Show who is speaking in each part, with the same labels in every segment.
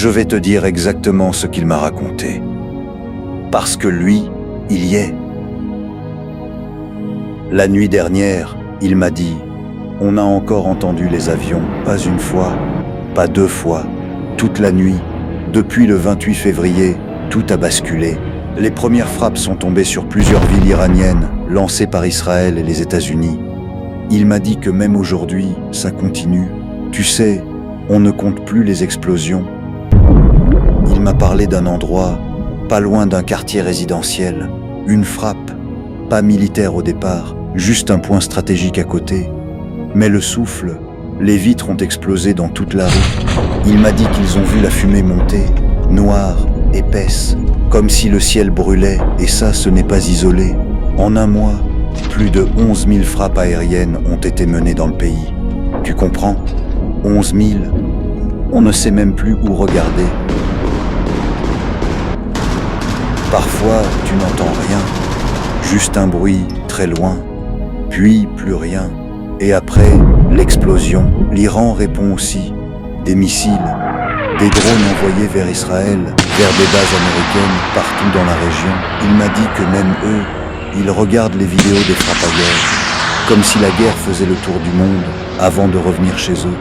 Speaker 1: Je vais te dire exactement ce qu'il m'a raconté. Parce que lui, il y est. La nuit dernière, il m'a dit, on a encore entendu les avions, pas une fois, pas deux fois, toute la nuit. Depuis le 28 février, tout a basculé. Les premières frappes sont tombées sur plusieurs villes iraniennes, lancées par Israël et les États-Unis. Il m'a dit que même aujourd'hui, ça continue. Tu sais, on ne compte plus les explosions. Il m'a parlé d'un endroit, pas loin d'un quartier résidentiel. Une frappe, pas militaire au départ, juste un point stratégique à côté. Mais le souffle, les vitres ont explosé dans toute la rue. Il m'a dit qu'ils ont vu la fumée monter, noire, épaisse, comme si le ciel brûlait, et ça, ce n'est pas isolé. En un mois, plus de 11 000 frappes aériennes ont été menées dans le pays. Tu comprends? 11 000. On ne sait même plus où regarder. Parfois, tu n'entends rien, juste un bruit très loin, puis plus rien. Et après, l'explosion. L'Iran répond aussi. Des missiles, des drones envoyés vers Israël, vers des bases américaines partout dans la région. Il m'a dit que même eux, ils regardent les vidéos des frappes aériennes, comme si la guerre faisait le tour du monde avant de revenir chez eux.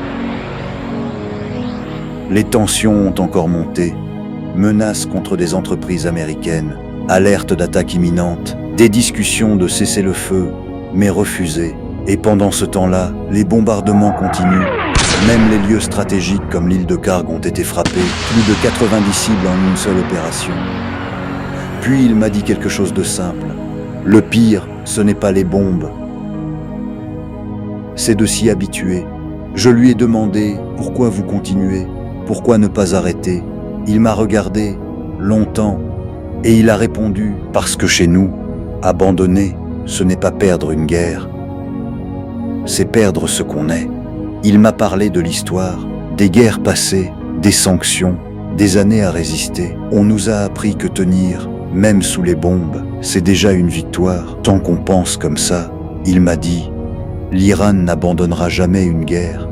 Speaker 1: Les tensions ont encore monté, menaces contre des entreprises américaines, alertes d'attaque imminente, des discussions de cessez-le-feu, mais refusées. Et pendant ce temps-là, les bombardements continuent. Même les lieux stratégiques comme l'île de Karg ont été frappés, plus de 90 cibles en une seule opération. Puis il m'a dit quelque chose de simple. Le pire, ce n'est pas les bombes, c'est de s'y habituer. Je lui ai demandé « Pourquoi vous continuez? Pourquoi ne pas arrêter ?» Il m'a regardé longtemps et il a répondu « Parce que chez nous, abandonner, ce n'est pas perdre une guerre, c'est perdre ce qu'on est. » Il m'a parlé de l'histoire, des guerres passées, des sanctions, des années à résister. On nous a appris que tenir, même sous les bombes, c'est déjà une victoire. Tant qu'on pense comme ça, il m'a dit, l'Iran n'abandonnera jamais une guerre.